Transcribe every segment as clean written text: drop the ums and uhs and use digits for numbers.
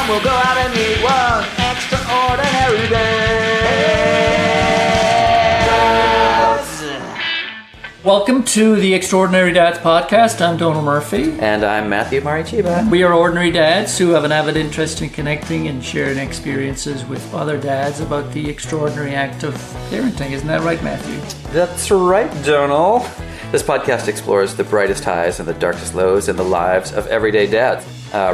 we'll go out and meet one extraordinary day. Welcome to the Extraordinary Dads podcast. I'm Donald Murphy. And I'm Matthew Marichiba. We are ordinary dads who have an avid interest in connecting and sharing experiences with other dads about the extraordinary act of parenting. Isn't that right, Matthew? That's right, Donald. This podcast explores the brightest highs and the darkest lows in the lives of everyday dads,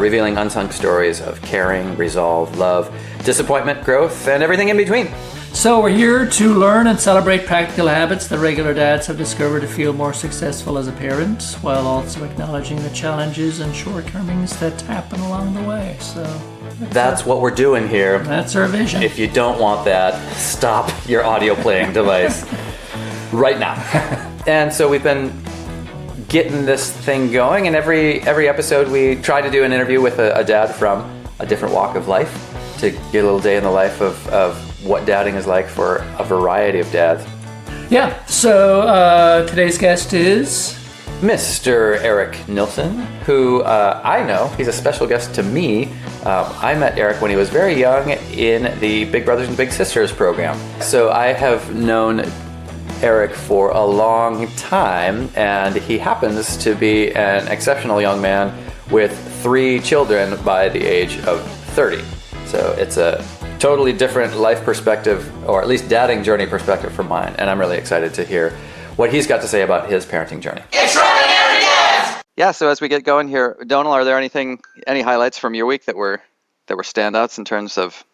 revealing unsung stories of caring, resolve, love, disappointment, growth, and everything in between. So we're here to learn and celebrate practical habits that regular dads have discovered to feel more successful as a parent, while also acknowledging the challenges and shortcomings that happen along the way. So that's what we're doing here. That's our vision. If you don't want that, stop your audio playing device right now. And so we've been getting this thing going, and every episode we try to do an interview with a dad from a different walk of life to get a little day in the life of what dadding is like for a variety of dads. Yeah, so today's guest is Mr. Erik Nilsson, who I know, he's a special guest to me. I met Erik when he was very young in the Big Brothers and Big Sisters program. So I have known Erik for a long time, and he happens to be an exceptional young man with 3 children by the age of 30. So it's a totally different life perspective, or at least dadding journey perspective from mine, and I'm really excited to hear what he's got to say about his parenting journey. Extraordinary dads! Yeah, so as we get going here, Donald, are there any highlights from your week that were standouts in terms of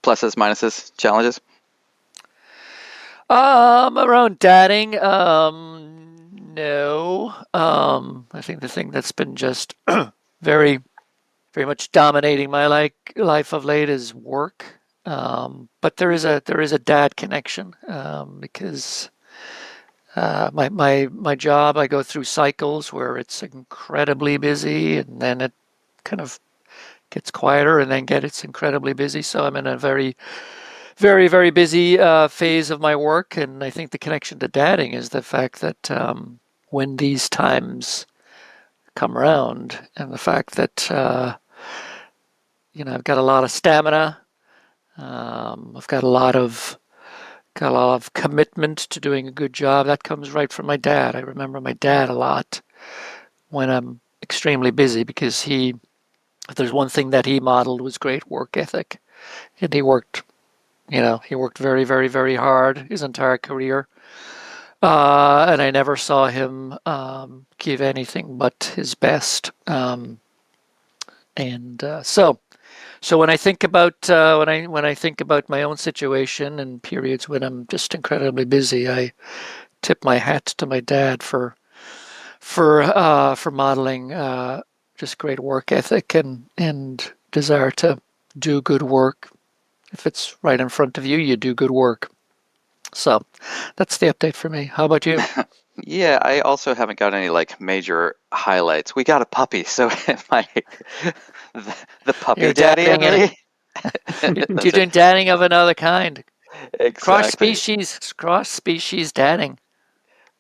pluses, minuses, challenges? Around dadding, no. I think the thing that's been just very much dominating my life of late is work. But there is a dad connection, because my job, I go through cycles where it's incredibly busy, and then it kind of gets quieter, and then it's incredibly busy. So I'm in a very, very, very busy phase of my work, and I think the connection to dadding is the fact that when these times come around, and the fact that I've got a lot of stamina, I've got a lot of commitment to doing a good job. That comes right from my dad. I remember my dad a lot when I'm extremely busy, because if there's one thing that he modeled, was great work ethic, and he worked very, very, very hard his entire career. And I never saw him give anything but his best. So when I think about when I think about my own situation and periods when I'm just incredibly busy, I tip my hat to my dad for modeling just great work ethic and desire to do good work. If it's right in front of you, you do good work. So that's the update for me. How about you? Yeah, I also haven't got any major highlights. We got a puppy, so the puppy You're daddy in dadding me. You're doing dadding of another kind. Exactly. Cross species dadding.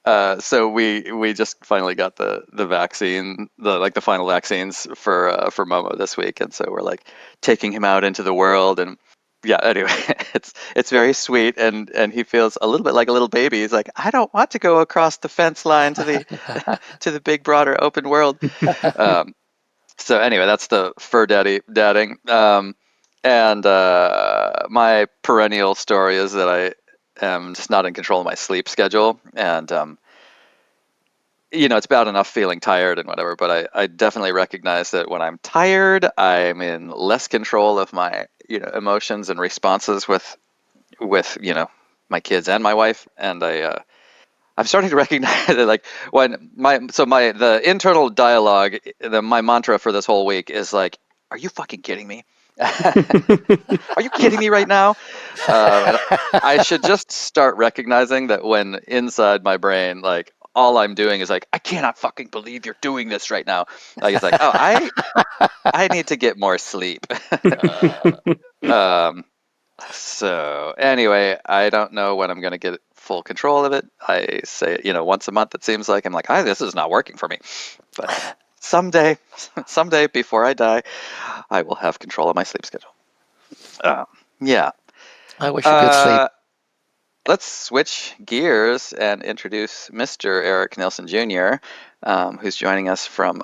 So we just finally got the vaccine, the final vaccines for Momo this week, and so we're taking him out into the world, and yeah. Anyway, it's very sweet, and he feels a little bit like a little baby. He's like, I don't want to go across the fence line to the to the big, broader, open world. So anyway, that's the fur dadding. And my perennial story is that I am just not in control of my sleep schedule, and it's bad enough feeling tired and whatever, but I definitely recognize that when I'm tired, I'm in less control of my emotions and responses with my kids and my wife, and I'm starting to recognize that when the internal dialogue, my mantra for this whole week is are you fucking kidding me? Are you kidding me right now? And I should just start recognizing that when inside my brain, all I'm doing is I cannot fucking believe you're doing this right now. It's I need to get more sleep. So anyway, I don't know when I'm going to get full control of it. I say, once a month, it seems like I'm this is not working for me. But someday, someday before I die, I will have control of my sleep schedule. Yeah. I wish you good sleep. Let's switch gears and introduce Mr. Erik Nilsson Jr., who's joining us from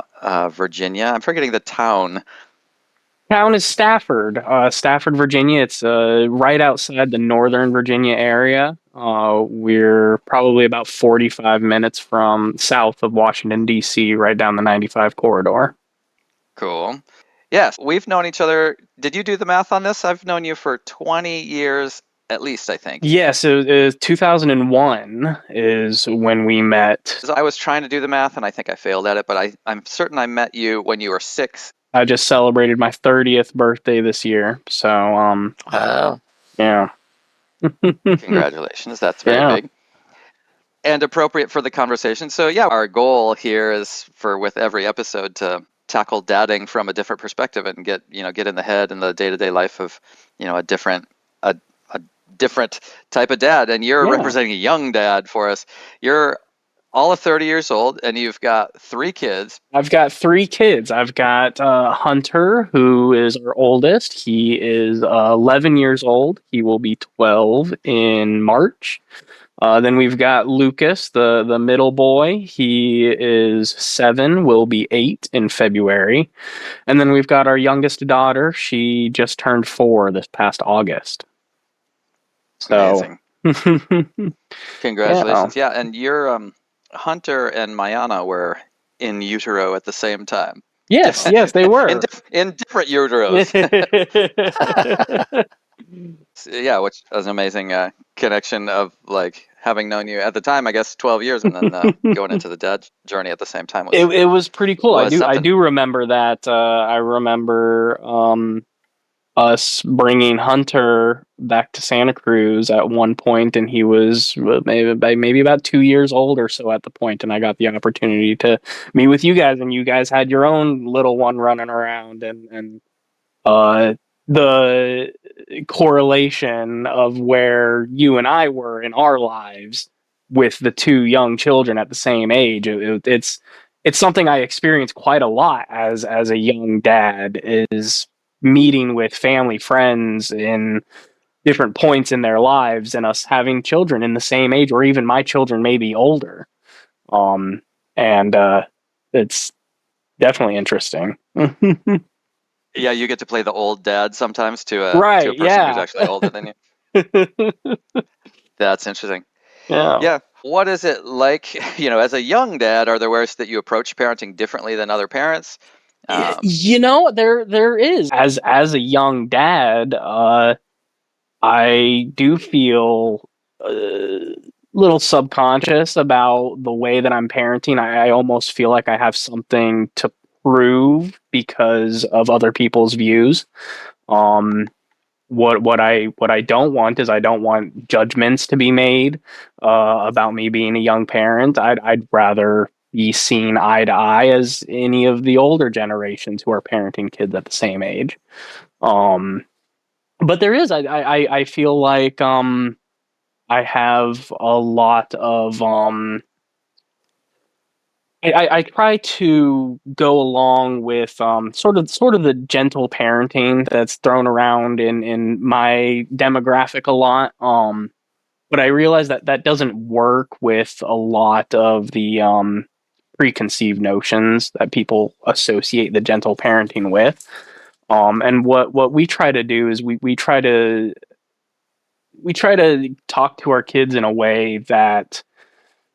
Virginia. I'm forgetting the town. Town is Stafford, Stafford, Virginia. It's right outside the Northern Virginia area. We're probably about 45 minutes from south of Washington, D.C., right down the 95 corridor. Cool. Yes, we've known each other. Did you do the math on this? I've known you for 20 years at least, I think. Yes, 2001 is when we met. So I was trying to do the math, and I think I failed at it, but I'm certain I met you when you were 6. I just celebrated my 30th birthday this year. So, Wow. yeah. Congratulations. That's very Yeah. big. And appropriate for the conversation. So yeah, our goal here is for with every episode to tackle dadding from a different perspective and get in the head and the day-to-day life of, a different type of dad. And you're Yeah. representing a young dad for us. You're all of 30 years old and you've got 3 kids. I've got 3 kids. I've got Hunter, who is our oldest. He is 11 years old. He will be 12 in March. Then we've got Lucas, the middle boy. He is 7, will be 8 in February. And then we've got our youngest daughter. She just turned 4 this past August. So, Amazing. Congratulations. Yeah, and your Hunter and Mayana were in utero at the same time. yes, they were. in different uteros. Yeah, which was an amazing connection of like having known you at the time, I guess 12 years, and then going into the dad journey at the same time. It was pretty cool. I something. do remember that. I remember us bringing Hunter back to Santa Cruz at one point, and he was maybe about 2 years old or so at the point, and I got the opportunity to meet with you guys, and you guys had your own little one running around, and the correlation of where you and I were in our lives with the 2 young children at the same age. It's something I experienced quite a lot as a young dad, is meeting with family friends in different points in their lives and us having children in the same age, or even my children may be older. And it's definitely interesting. Yeah, you get to play the old dad sometimes to a Right, person who's actually older than you. That's interesting. Yeah. What is it like, as a young dad? Are there ways that you approach parenting differently than other parents? There is. As a young dad, I do feel a little subconscious about the way that I'm parenting. I almost feel like I have something to prove because of other people's views. What I don't want is, I don't want judgments to be made about me being a young parent. I'd rather be seen eye to eye as any of the older generations who are parenting kids at the same age. But there is, I feel like I have a lot of I try to go along with sort of the gentle parenting that's thrown around in my demographic a lot. But I realize that that doesn't work with a lot of the preconceived notions that people associate the gentle parenting with. And what we try to do is we try to talk to our kids in a way that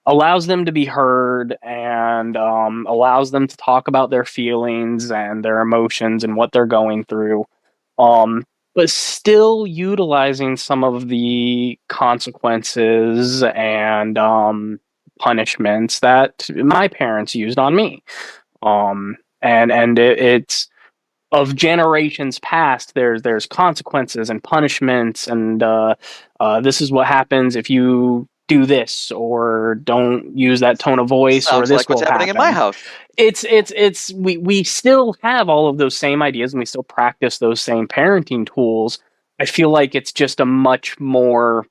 allows them to be heard, and allows them to talk about their feelings and their emotions and what they're going through, but still utilizing some of the consequences and punishments that my parents used on me. It's of generations past. There's consequences and punishments, and this is what happens if you do this or don't use that tone of voice, or Sounds this like what's will happening happen. in my house. It's we still have all of those same ideas, and we still practice those same parenting tools. I feel like it's just a much more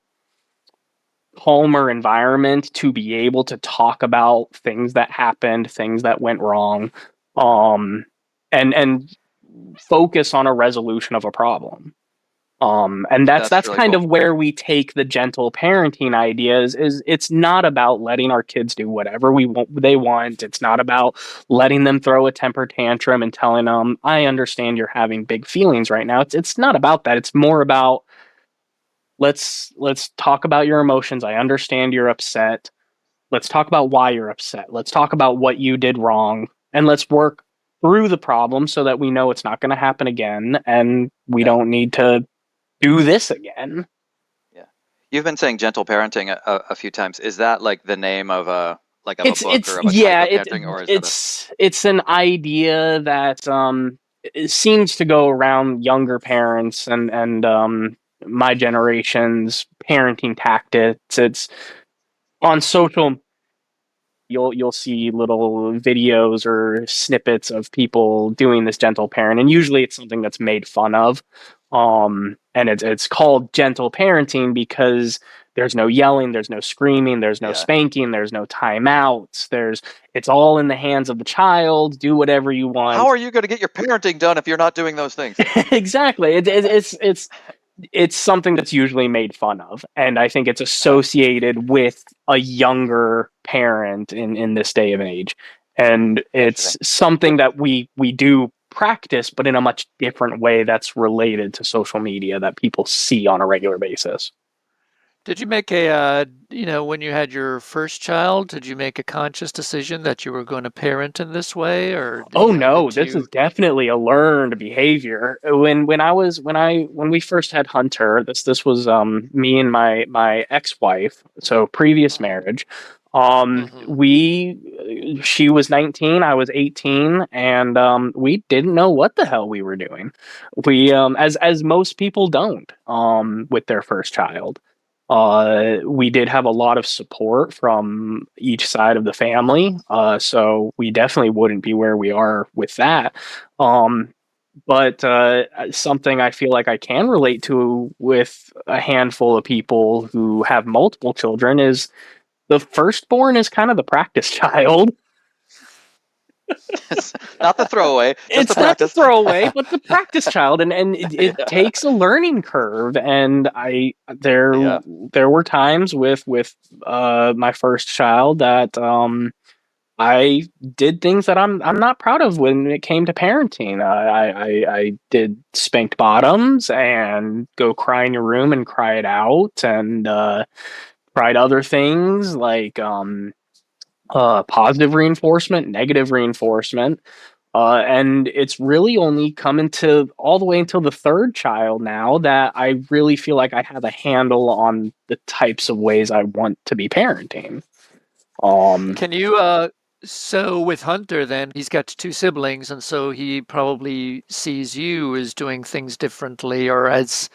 calmer environment to be able to talk about things that happened, things that went wrong, and focus on a resolution of a problem. And that's really kind cool. of where we take the gentle parenting ideas. Is it's not about letting our kids do whatever they want. It's not about letting them throw a temper tantrum and telling them, I understand you're having big feelings right now. It's not about that. It's more about, let's talk about your emotions. I understand you're upset. Let's talk about why you're upset. Let's talk about what you did wrong, and let's work through the problem so that we know it's not going to happen again and we Yeah. don't need to do this again. Yeah. You've been saying gentle parenting a few times. Is that like the name of a book It's or of a type yeah, of parenting, or is that a it's an idea that it seems to go around younger parents and my generation's parenting tactics. It's on social. You'll see little videos or snippets of people doing this gentle parent, and usually it's something that's made fun of. And it's called gentle parenting because there's no yelling, there's no screaming, there's no yeah? spanking, there's no timeouts. It's all in the hands of the child. Do whatever you How want. are you going to get your parenting done if you're not doing those things? Exactly. It's something that's usually made fun of, and I think it's Uh, associated with a younger parent in this day of age, and Interesting. it's something that we do practice, but in a much different way that's related to social media that people see on a regular basis. Did you make when you had your first child, did you make a conscious decision that you were going to parent in this way, or Oh no, did this is you? definitely a learned behavior. When we first had Hunter, this was me and my ex-wife, so previous Uh-huh. marriage. Hmm. We she was 19, I was 18, and we didn't know what the hell we were doing. We as most people don't with their first child. We did have a lot of support from each side of the family, so we definitely wouldn't be where we are with that. Um, but something I feel like I can relate to with a handful of people who have multiple children is the firstborn is kind of the practice child. It's not the throwaway, just the It's not the practice. throwaway, but the practice child, and it takes a learning curve. And Yeah. there were times with my first child that I did things that I'm not proud of when it came to parenting. I did spanked bottoms and go cry in your room and cry it out, and tried other things like positive reinforcement, negative reinforcement. And it's really only coming to all the way until the third child now that I really feel like I have a handle on the types of ways I want to be parenting. Um, Can you so with Hunter then he's got two siblings and so he probably sees you as doing things differently or as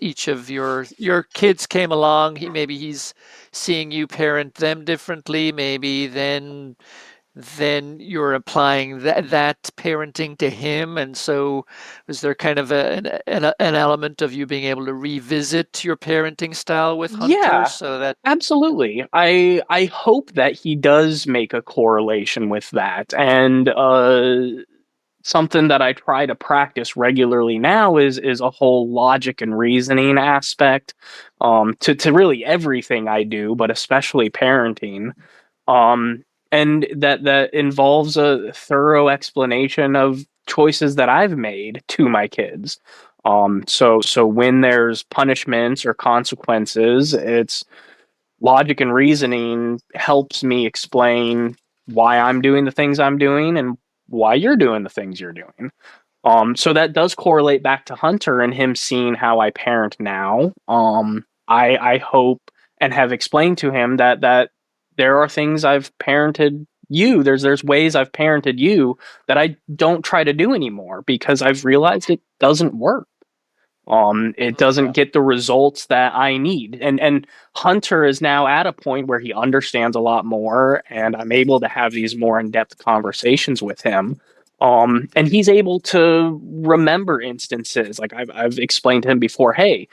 each of your kids came along, he's seeing you parent them differently, maybe then you're applying that parenting to him, and so is there kind of an element of you being able to revisit your parenting style with Hunter yeah, so that absolutely. I hope that he does make a correlation with that, and something that I try to practice regularly now is a whole logic and reasoning aspect to really everything I do, but especially parenting. Um, and that involves a thorough explanation of choices that I've made to my kids. So when there's punishments or consequences, it's logic and reasoning helps me explain why I'm doing the things I'm doing and why you're doing the things you're doing. So that does correlate back to Hunter and him seeing how I parent now. I hope and have explained to him that there are things I've parented you. There's ways I've parented you that I don't try to do anymore because I've realized it doesn't work. It Mhm. doesn't get the results that I need. And Hunter is now at a point where he understands a lot more, and I'm able to have these more in-depth conversations with him. And he's able to remember instances. Like I've explained to him before, hey,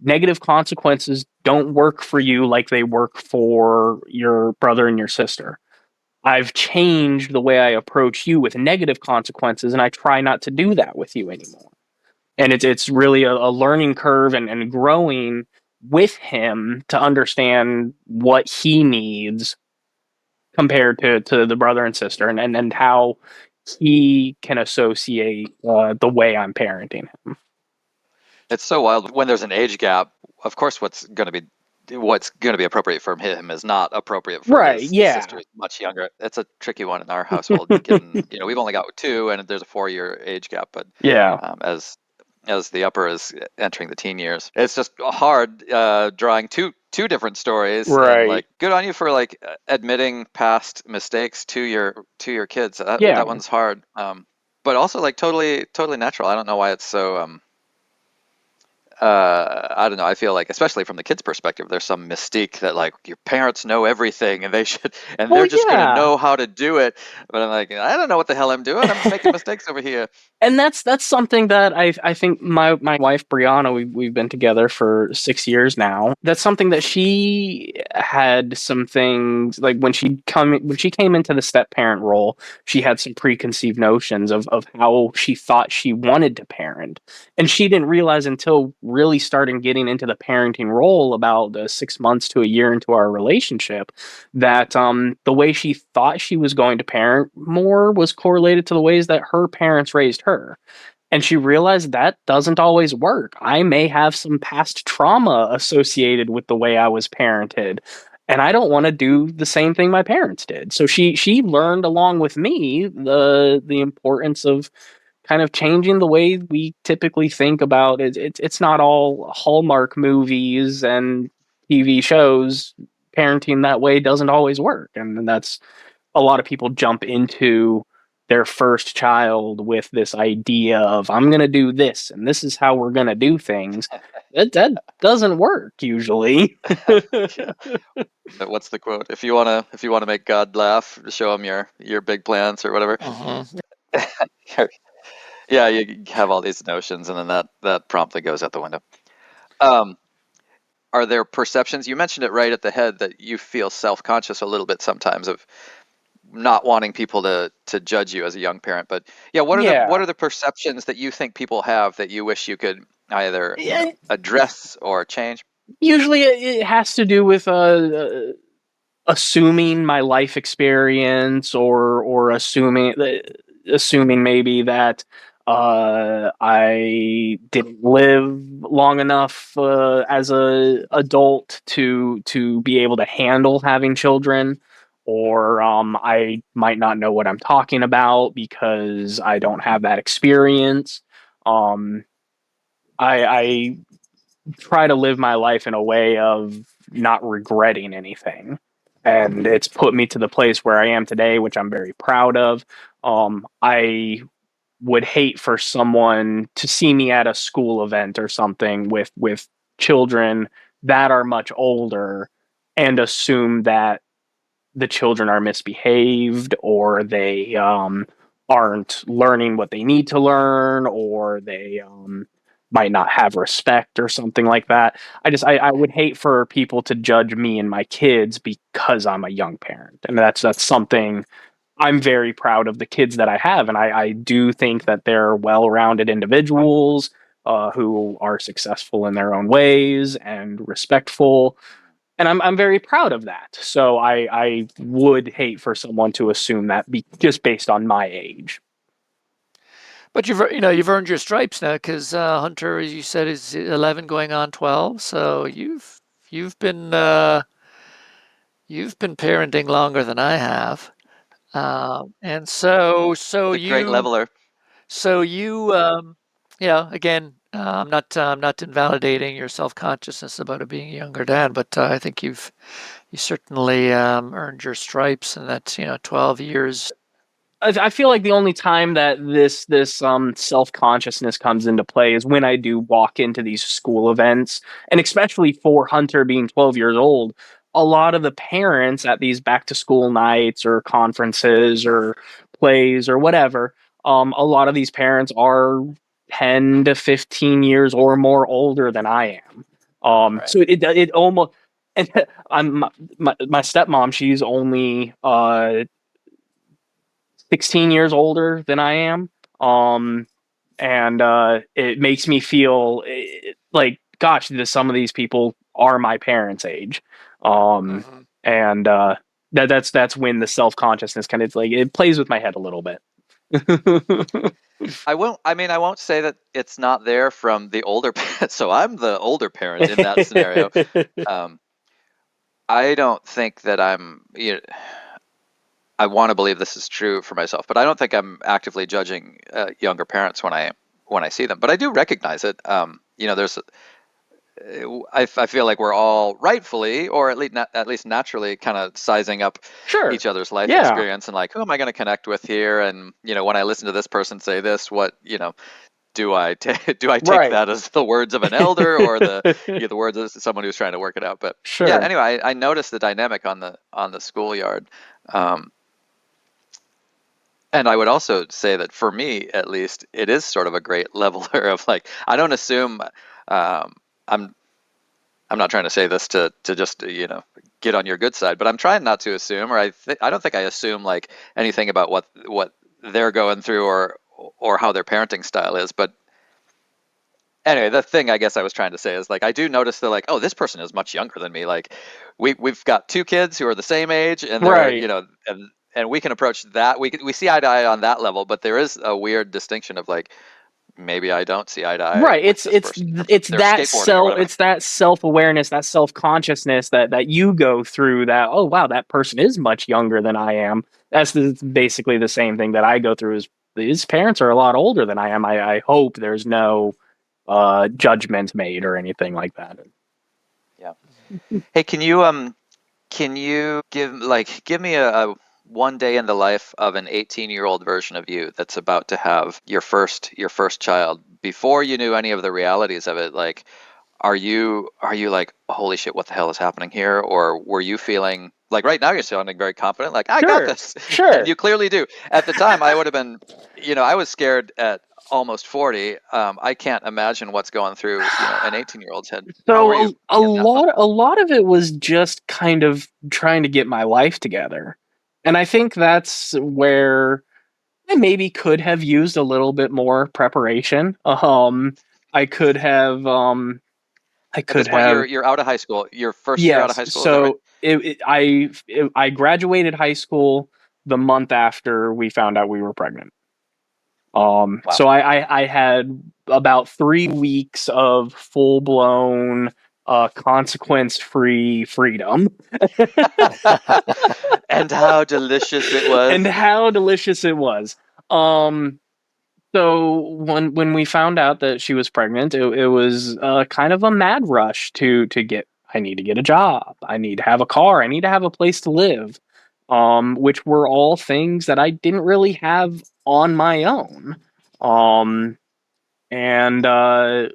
negative consequences don't work for you like they work for your brother and your sister. I've changed the way I approach you with negative consequences, and I try not to do that with you anymore. And it's really a learning curve and growing with him to understand what he needs compared to the brother and sister, and how he can associate the way I'm parenting him. It's so wild when there's an age gap. Of course, what's going to be appropriate for him is not appropriate for Right, his yeah. sister, who's much younger. It's a tricky one in our household. Given we've only got two, and there's a 4-year age gap. But Yeah. As the upper is entering the teen years, it's just hard drawing two different stories. And Right. like, good on you for like admitting past mistakes to your kids. Yeah. That one's hard. But also like totally natural. I don't know why it's so. I don't know. I feel like, especially from the kids' perspective, there's some mystique that like your parents know everything and Well, they're just yeah. gonna know how to do it. But I'm like, I don't know what the hell I'm doing. I'm making mistakes over here. And that's something that I think my wife Brianna, we've been together for 6 years now. That's something that she had some things like when she came into the step parent role, she had some preconceived notions of how she thought she wanted to parent. And she didn't realize until really starting getting into the parenting role about 6 months to a year into our relationship that the way she thought she was going to parent more was correlated to the ways that her parents raised her. And she realized that doesn't always work. I may have some past trauma associated with the way I was parented, and I don't want to do the same thing my parents did. So she learned along with me the importance of kind of changing the way we typically think about it. It's not all Hallmark movies and TV shows. Parenting that way doesn't always work, and that's a lot of people jump into their first child with this idea of I'm going to do this and this is how we're going to do things. That doesn't work usually. Yeah. What's the quote? If you wanna make God laugh, show him your big plans or whatever. Yeah, you have all these notions, and then that promptly goes out the window. Um, are there perceptions? You mentioned it right at the head that you feel self-conscious a little bit sometimes of not wanting people to judge you as a young parent. But yeah, what Yeah. are the perceptions that you think people have that you wish you could either Yeah, address or change? usually it has to do with assuming my life experience or assuming maybe that I didn't live long enough as a adult to be able to handle having children, or I might not know what I'm talking about because I don't have that experience. Um, I try to live my life in a way of not regretting anything. And it's put me to the place where I am today, which I'm very proud of. I would hate for someone to see me at a school event or something with children that are much older and assume that the children are misbehaved or they aren't learning what they need to learn or they might not have respect or something like that. I would hate for people to judge me and my kids because I'm a young parent. And that's something I'm very proud of the kids that I have. And I do think that they're well-rounded individuals who are successful in their own ways and respectful, and I'm very proud of that. So I would hate for someone to assume that just based on my age. But you've earned your stripes now because Hunter, as you said, is 11 going on 12. So you've been you've been parenting longer than I have, and The great leveler. so you again, I'm not invalidating your self consciousness about it being a younger dad, but I think you certainly earned your stripes, and that's 12 years. I feel like the only time that this self consciousness comes into play is when I do walk into these school events, and especially for Hunter being 12 years old, a lot of the parents at these back to school nights or conferences or plays or whatever, a lot of these parents are 10 to 15 years or more older than I am. Right. So it almost and my stepmom, she's only 16 years older than I am. And it makes me feel like, gosh, some of these people are my parents' age. Mhm. And that's when the self-consciousness kind of like it plays with my head a little bit. I won't say that it's not there from the older parent. So I'm the older parent in that scenario. Um, I don't think that I want to believe this is true for myself, but I don't think I'm actively judging younger parents when I see them. But I do recognize it. There's I feel like we're all rightfully, or at least naturally, kind of sizing up Sure. each other's life Yeah. experience and like, who am I going to connect with here? And when I listen to this person say this, what do I take Right. that as the words of an elder or the words of someone who's trying to work it out? But yeah, Sure. anyway, I noticed the dynamic on the schoolyard. Um, and I would also say that for me, at least, it is sort of a great leveler of like, I don't assume, I'm I'm not trying to say this to just get on your good side, but I'm trying not to assume, or I don't think I assume like anything about what they're going through or how their parenting style is. But anyway, the thing I guess I was trying to say is like I do notice they're like, oh, this person is much younger than me. Like we've got two kids who are the same age, and they're Right. and we can approach that. We see eye to eye on that level, but there is a weird distinction of like maybe I don't see eye to eye Right. with It's this it's person in terms of it's their that skateboarding or self whatever. it's that self-awareness, that self-consciousness that you go through, that, oh wow, that person is much younger than I am. Basically the same thing that I go through. Is his parents are a lot older than I am. I hope there's no judgment made or anything like that. Yeah. Hey, can you give me a one day in the life of an 18-year-old version of you that's about to have your first child before you knew any of the realities of it? Like, are you like, holy shit, what the hell is happening here? Or were you feeling like right now you're sounding very confident, like I got Sure. this, and Sure. you clearly do. At the time, I would have been, I was scared at almost 40. I can't imagine what's going through, an 18-year-old's head. How are So you a in that moment? lot of it was just kind of trying to get my life together. And I think that's where I maybe could have used a little bit more preparation. I could have I At could this point, have you're out of high school. Your first year out of yes. high school, is that right? So I graduated high school the month after we found out we were pregnant. Wow. So I had about 3 weeks of full blown consequence free freedom. And how delicious it And was. how delicious it was. Um, so when we found out that she was pregnant, it was kind of a mad rush to get. I need to get a job. I need to have a car. I need to have a place to live. Which were all things that I didn't really have on my own. Um, and I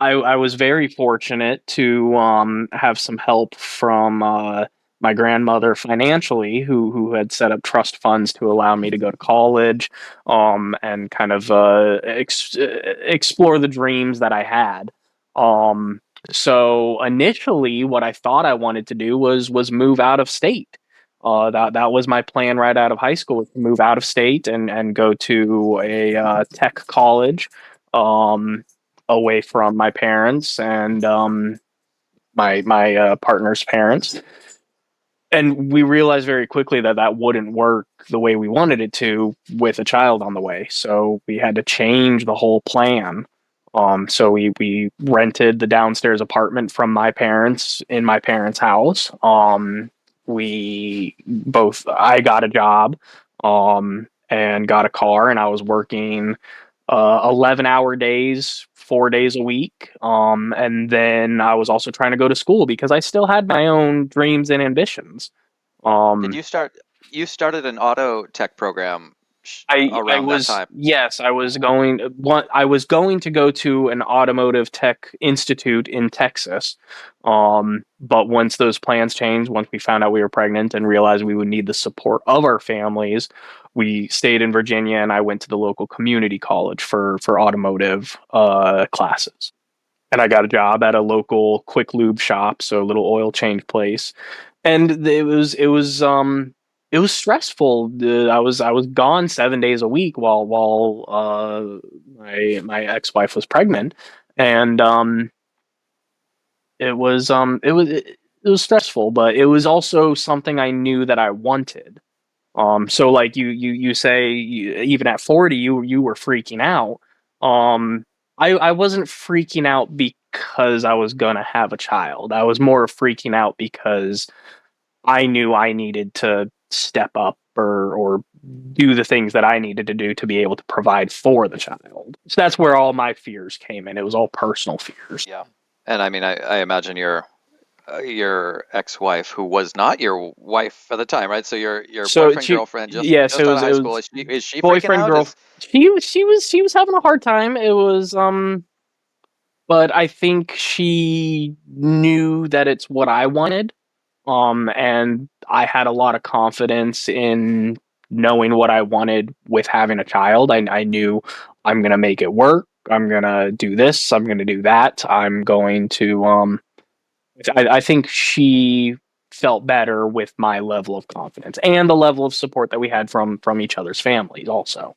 was very fortunate to have some help from my grandmother financially, who had set up trust funds to allow me to go to college, and kind of explore the dreams that I had. Um, so initially, what I thought I wanted to do was move out of state. That was my plan right out of high school, was to move out of state and go to a tech college. Um, Away from my parents and my partner's parents. And we realized very quickly that that wouldn't work the way we wanted it to with a child on the way. So we had to change the whole plan. So we rented the downstairs apartment from my parents in my parents' house. I got a job, and got a car, and I was working 11-hour days, 4 days a week. And then I was also trying to go to school because I still had my own dreams and ambitions. Did Um, you started an auto tech program I around that was time? yes, I was going to go to an automotive tech institute in Texas. But once those plans changed, once we found out we were pregnant and realized we would need the support of our families, we stayed in Virginia and I went to the local community college for automotive classes. And I got a job at a local quick lube shop, so a little oil change place. And it was it was stressful. I was gone 7 days a week while my ex-wife was pregnant, and it was stressful, but it was also something I knew that I wanted. So like you say, even at 40, you were freaking out. I wasn't freaking out because I was gonna have a child. I was more freaking out because I knew I needed to step up or do the things that I needed to do to be able to provide for the child. So that's where all my fears came in. It was all personal fears. Yeah. And I mean, I imagine your ex-wife, who was not your wife at the time, right? So your So boyfriend, she, girlfriend, yeah, just so out of it high school. was Is she freaking boyfriend out? girl. Is She was having a hard time. It was but I think she knew that it's what I wanted. And I had a lot of confidence in knowing what I wanted with having a child. I knew I'm gonna make it work. I'm gonna do this. I'm gonna do that. I'm going to I think she felt better with my level of confidence and the level of support that we had from each other's families also.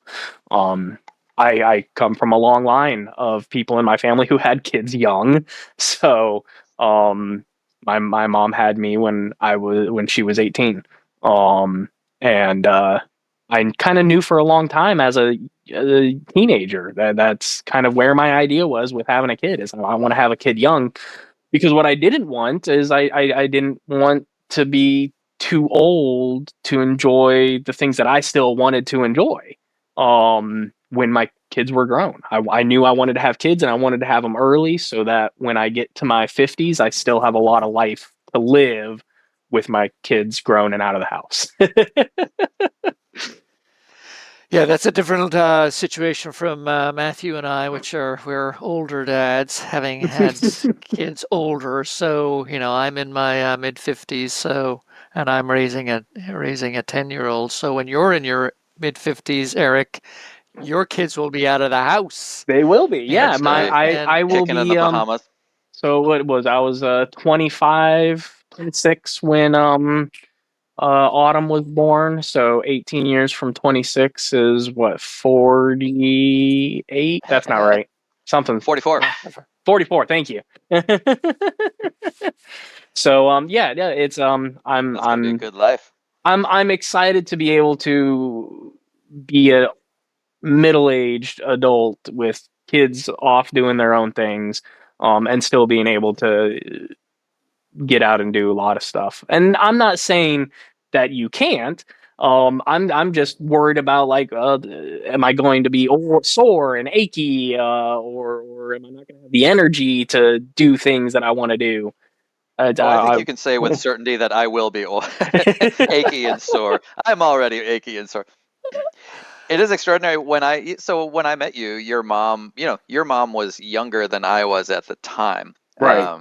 Um, I come from a long line of people in my family who had kids young, so um, my mom had me when she was 18, and I kind of knew for a long time as a teenager that that's kind of where my idea was with having a kid is I want to have a kid young because what I didn't want is I didn't want to be too old to enjoy the things that I still wanted to enjoy. When my kids were grown, I knew I wanted to have kids and I wanted to have them early so that when I get to my 50s, I still have a lot of life to live with my kids grown and out of the house. Yeah, that's a different situation from Matthew and I, which are we're older dads, having had kids older. So I'm in my mid 50s. So, and I'm raising a 10-year-old. So when you're in your mid 50s, Eric, your kids will be out of the house, They will be, yeah. that's and My right? and I will Kicking in the be Bahamas. So what was I was 25, 26 when Autumn was born. So 18 years from 26 is what 48? That's not right. Something 44. 44. Thank you. So yeah, it's That's gonna be a good life. I'm excited to be able to be a middle-aged adult with kids off doing their own things, and still being able to get out and do a lot of stuff. And I'm not saying that you can't. I'm just worried about like, am I going to be sore and achy, or am I not going to have the energy to do things that I want to do? Oh, I think you can say with certainty that I will be achy and sore. I'm already achy and sore. It is extraordinary when I met you, your mom was younger than I was at the time. Right.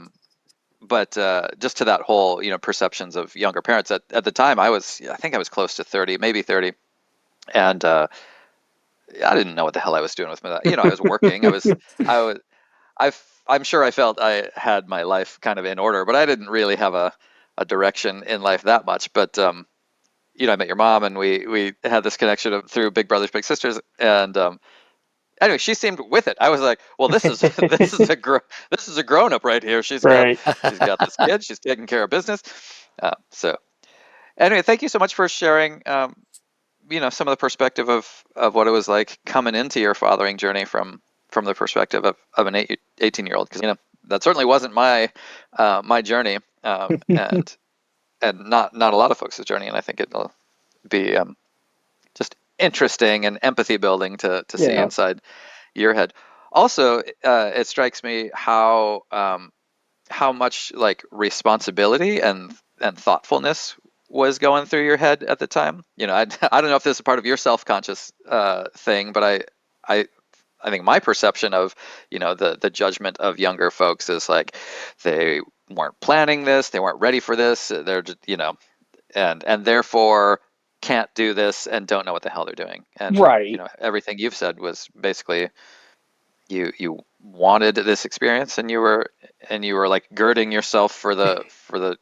But just to that whole, perceptions of younger parents at the time, I think I was close to 30, maybe 30, and I didn't know what the hell I was doing with my, I was working, I was, I'm sure I felt I had my life kind of in order, but I didn't really have a direction in life that much. But I met your mom, and we had this connection through Big Brothers Big Sisters, and anyway, she seemed with it. I was like, well, this is a grown up right here. Right. She's got this kid. She's taking care of business. So anyway, thank you so much for sharing. Some of the perspective of what it was like coming into your fathering journey from the perspective of an 18-year-old, because that certainly wasn't my journey, and not a lot of folks' journey, and I think it'll be just interesting and empathy building to see Yeah. inside your head. Also, it strikes me how much like responsibility and thoughtfulness was going through your head at the time. I don't know if this is part of your self-conscious thing, but I I think my perception of the judgment of younger folks is like they weren't planning this, they weren't ready for this, they're just, and therefore can't do this and don't know what the hell they're doing. And Right. everything you've said was basically you wanted this experience, and you were like girding yourself for the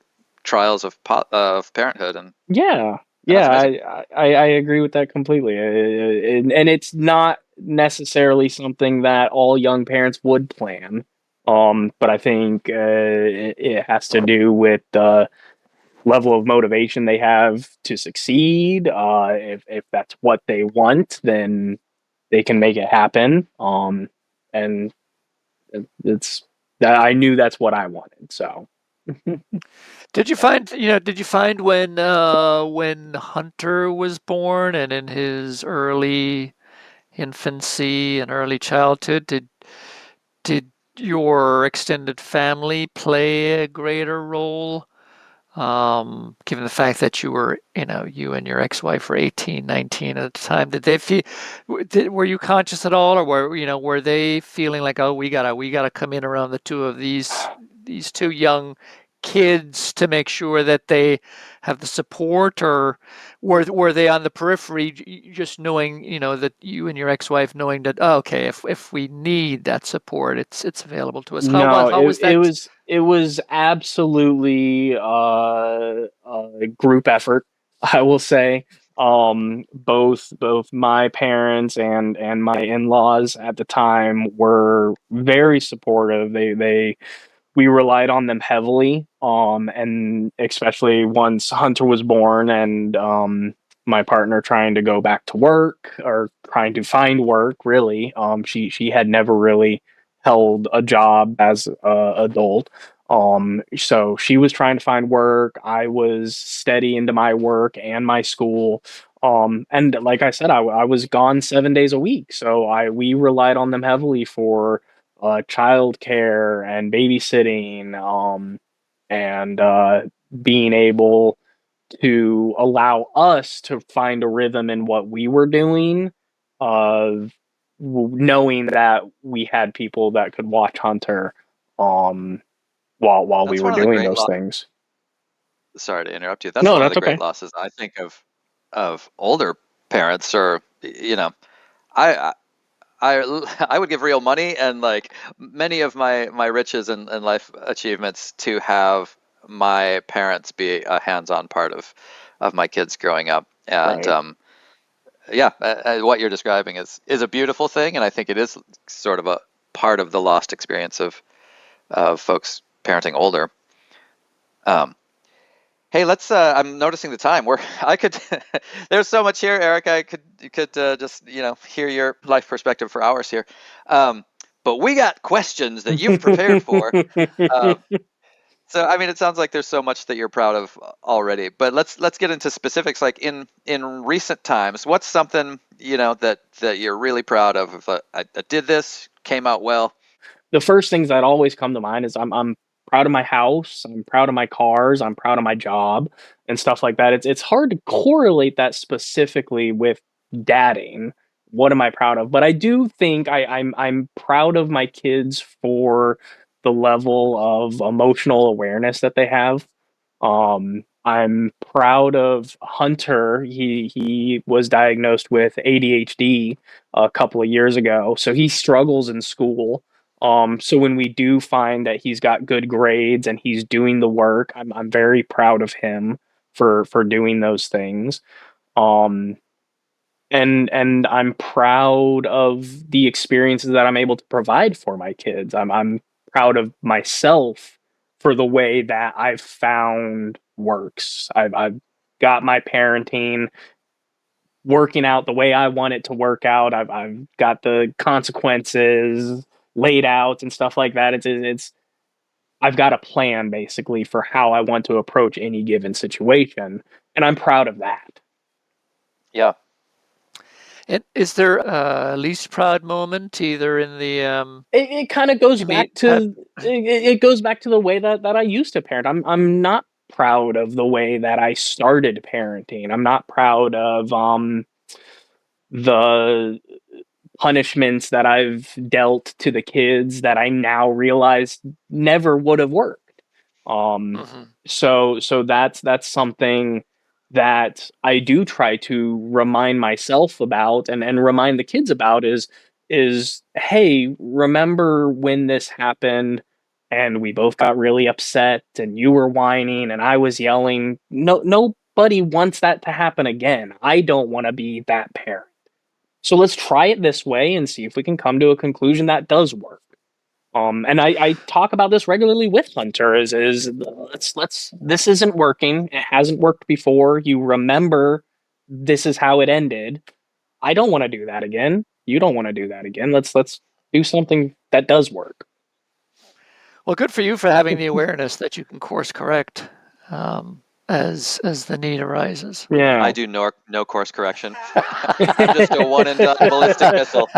trials of parenthood. And Yeah. And that's Yeah, amazing. I agree with that completely. And it's not necessarily something that all young parents would plan. But I think it has to do with the level of motivation they have to succeed. If that's what they want, then they can make it happen. And it's that I knew that's what I wanted. So Did you find when Hunter was born and in his early infancy and early childhood, did your extended family play a greater role? Given the fact that you and your ex-wife were 18, 19 at the time, did they feel, were you conscious at all, or were they feeling like, oh, we gotta come in around the two of these two young kids to make sure that they have the support, or were they on the periphery, just knowing, that you and your ex-wife knowing that, oh, okay, if we need that support, it's available to us. no, How was it that? was absolutely a group effort. I will say, both my parents and my in laws at the time were very supportive. They we relied on them heavily. And especially once Hunter was born and my partner trying to go back to work or trying to find work, really. She had never really held a job as a adult. So she was trying to find work. I was steady into my work and my school. And like I said, I was gone 7 days a week. So we relied on them heavily for childcare and babysitting, and being able to allow us to find a rhythm in what we were doing, of knowing that we had people that could watch Hunter, um, while we That's were one of the doing great those things. sorry to interrupt you. That's No, one of that's the great okay. losses I think of older parents, or I I would give real money and like many of my riches and life achievements to have my parents be a hands-on part of my kids growing up. And Right. yeah, what you're describing is a beautiful thing, and I think it is sort of a part of the lost experience of folks parenting older. Um, Hey, let's. I'm noticing the time. I could. There's so much here, Eric. I could just hear your life perspective for hours here. Um, but we got questions that you've prepared for. Uh, so I mean, it sounds like there's so much that you're proud of already. But let's get into specifics. Like in recent times, what's something that you're really proud of? If I did this, came out well. The first things that always come to mind is I'm proud of my house, I'm proud of my cars, I'm proud of my job and stuff like that. It's hard to correlate that specifically with dadding. What am I proud of? But I do think I'm proud of my kids for the level of emotional awareness that they have. I'm proud of Hunter. He was diagnosed with ADHD a couple of years ago, so he struggles in school. So when we do find that he's got good grades and he's doing the work, I'm very proud of him for doing those things. Um, and I'm proud of the experiences that I'm able to provide for my kids. I'm proud of myself for the way that I've found works. I've got my parenting working out the way I want it to work out. I've got the consequences laid out and stuff like that. It's I've got a plan basically for how I want to approach any given situation, and I'm proud of that. Yeah. And is there a least proud moment either in the It kind of goes back immediate past? to it goes back to the way that I used to parent. I'm not proud of the way that I started parenting. I'm not proud of the punishments that I've dealt to the kids that I now realize never would have worked. Um, Mhm. so that's something that I do try to remind myself about and remind the kids about is hey, remember when this happened and we both got really upset and you were whining and I was yelling. No Nobody wants that to happen again. I don't want to be that parent. So let's try it this way and see if we can come to a conclusion that does work. And I talk about this regularly with Hunter. Is let's this isn't working. It hasn't worked before. You remember this is how it ended. I don't want to do that again. You don't want to do that again. Let's do something that does work. Well, good for you for having the awareness that you can course correct as the need arises. Yeah. I do no course correction. I'm just a one and done ballistic missile.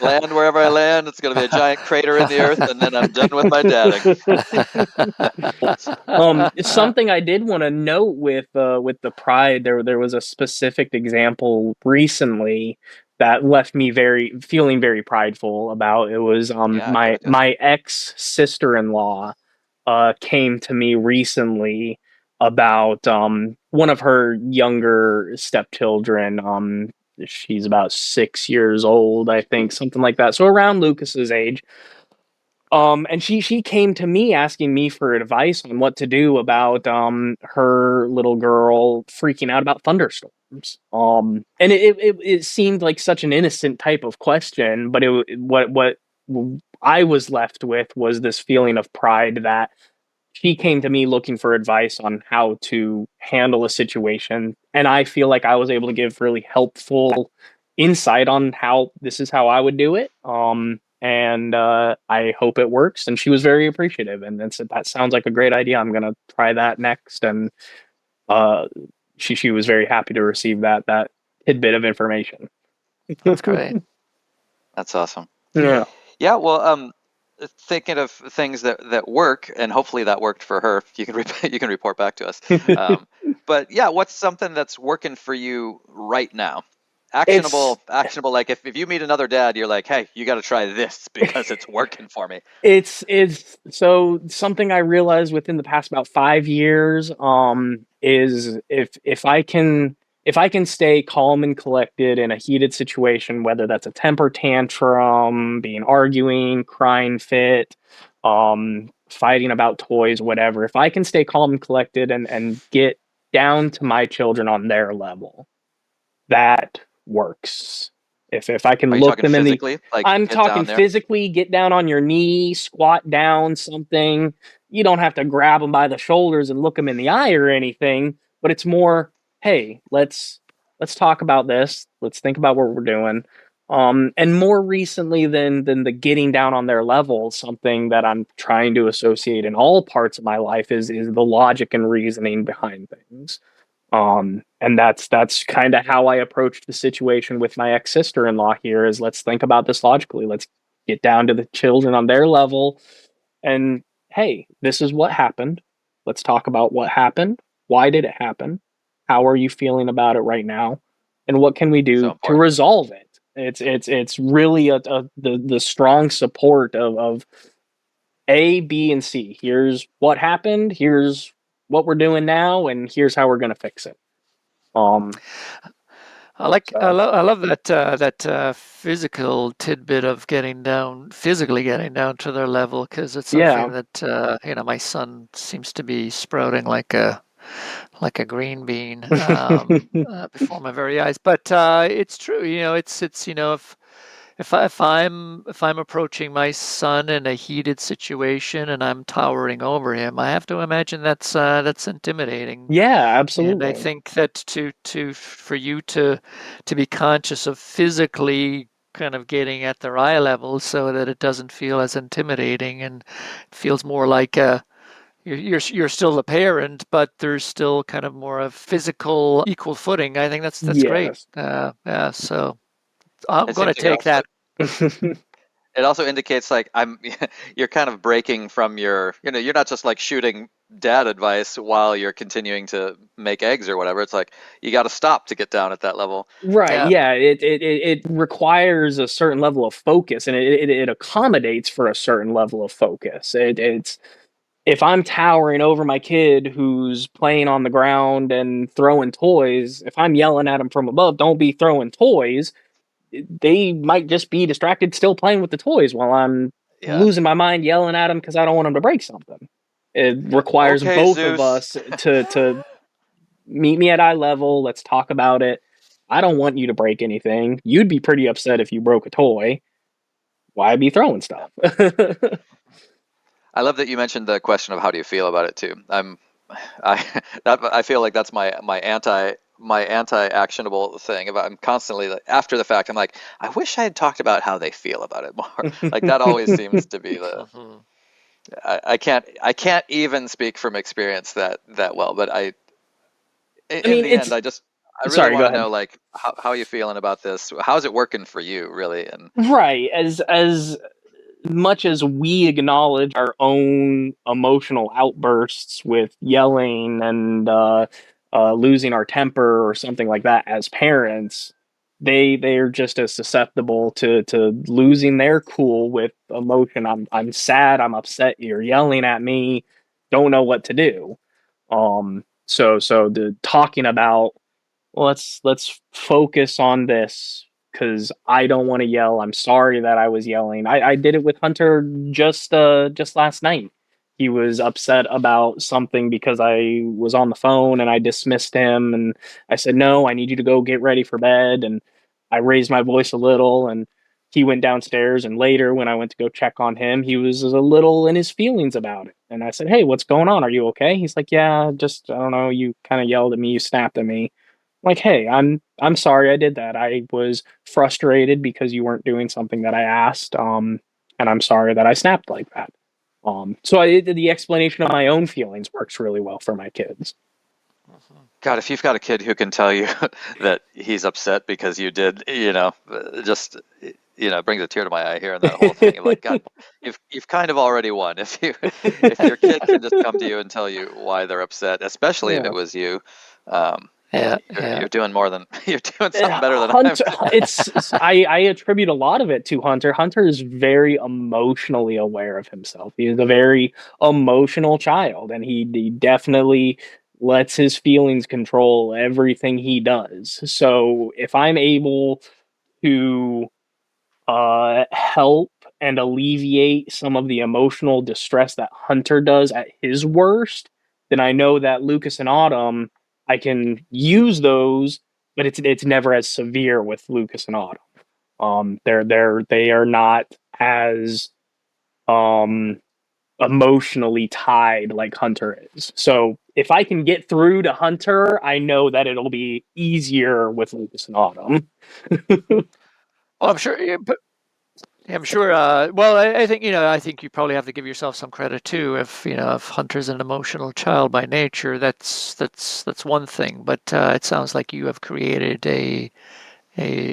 Land wherever I land, it's going to be a giant crater in the earth, and then I'm done with my dadding. Something I did want to note with the pride, there was a specific example recently that left me feeling very prideful about. It was my ex sister-in-law came to me recently about one of her younger stepchildren. She's about 6 years old, I think, something like that. So around Lucas's age. And she came to me asking me for advice on what to do about her little girl freaking out about thunderstorms. And it seemed like such an innocent type of question, but what I was left with was this feeling of pride that she came to me looking for advice on how to handle a situation, and I feel like I was able to give really helpful insight on how this is how I would do it. And I hope it works. And she was very appreciative, and said that sounds like a great idea. I'm gonna try that next. And she was very happy to receive that tidbit of information. That's great. That's awesome. Yeah. Yeah. Well, thinking of things that work, and hopefully that worked for her. You can report back to us. But yeah, what's something that's working for you right now? Actionable. Like if you meet another dad, you're like, hey, you got to try this because it's working for me. It's so something I realized within the past about 5 years is if I can stay calm and collected in a heated situation, whether that's a temper tantrum, being arguing, crying fit, fighting about toys, whatever, if I can stay calm and collected and get down to my children on their level, that works. If I can look them in the, I'm talking physically, get down on your knee, squat down, something. You don't have to grab them by the shoulders and look them in the eye or anything, but it's more, hey, let's talk about this. Let's think about what we're doing. And more recently than the getting down on their level, something that I'm trying to associate in all parts of my life is the logic and reasoning behind things. And that's kind of how I approached the situation with my ex-sister-in-law here is let's think about this logically. Let's get down to the children on their level and hey, this is what happened. Let's talk about what happened. Why did it happen? How are you feeling about it right now? And what can we do to resolve it? It's really the strong support of A, B, and C. Here's what happened. Here's what we're doing now, and here's how we're going to fix it. I love that physical tidbit of physically getting down to their level, because it's something that my son seems to be sprouting like a green bean before my very eyes. But it's true, if I'm approaching my son in a heated situation and I'm towering over him, I have to imagine that's intimidating. Yeah, absolutely. And I think that for you to be conscious of physically kind of getting at their eye level so that it doesn't feel as intimidating and feels more like you're still the parent, but there's still kind of more of physical equal footing. I think that's great. Yeah, so I'm going to take that. It also indicates like you're kind of breaking from you're not just like shooting dad advice while you're continuing to make eggs or whatever. It's like you got to stop to get down at that level. Right. Yeah. It requires a certain level of focus, and it accommodates for a certain level of focus. It's if I'm towering over my kid who's playing on the ground and throwing toys, if I'm yelling at him from above, don't be throwing toys, they might just be distracted still playing with the toys while I'm losing my mind yelling at them because I don't want them to break something. It requires Okay, both of Zeus. us to meet me at eye level. Let's talk about it. I don't want you to break anything. You'd be pretty upset if you broke a toy. Why be throwing stuff? I love that you mentioned the question of how do you feel about it too. I I feel like that's my anti actionable thing. If I'm constantly like, after the fact, I'm like, I wish I had talked about how they feel about it more. Like that always seems to be the. Mhm. I can't even speak from experience that well, but I in mean, the it's end, I really sorry. Go want to ahead. know like how you feeling about this. How's it working for you, really? And Right, as much as we acknowledge our own emotional outbursts with yelling and losing our temper or something like that as parents, they're just as susceptible to losing their cool with emotion. I'm sad. I'm upset. You're yelling at me. Don't know what to do. So the talking about, let's focus on this because I don't want to yell. I'm sorry that I was yelling. I did it with Hunter just last night. He was upset about something because I was on the phone and I dismissed him, and I said, "No, I need you to go get ready for bed." And I raised my voice a little, and he went downstairs, and later when I went to go check on him, he was a little in his feelings about it. And I said, "Hey, what's going on? Are you okay?" He's like, "Yeah, just I don't know, you kind of yelled at me, you snapped at me." Like, hey, I'm sorry I did that. I was frustrated because you weren't doing something that I asked, and I'm sorry that I snapped like that. So the explanation of my own feelings works really well for my kids. God, if you've got a kid who can tell you that he's upset because you did, just it brings a tear to my eye hearing that whole thing. Like, God, you've kind of already won if your kid can just come to you and tell you why they're upset, especially if Yeah. it was you. Um, Yeah, you're yeah. doing more than you're doing something better than I'm Hunter, doing. I attribute a lot of it to Hunter. Hunter is very emotionally aware of himself. He is a very emotional child, and he definitely lets his feelings control everything he does. So if I'm able to help and alleviate some of the emotional distress that Hunter does at his worst, then I know that Lucas and Autumn, I can use those, but it's never as severe with Lucas and Autumn. They are not as um emotionally tied like Hunter is. So if I can get through to Hunter, I know that it'll be easier with Lucas and Autumn. Well, I'm sure, yeah, but yeah, I'm sure. Well, I think I think you probably have to give yourself some credit too. If Hunter's an emotional child by nature, that's one thing. But it sounds like you have created an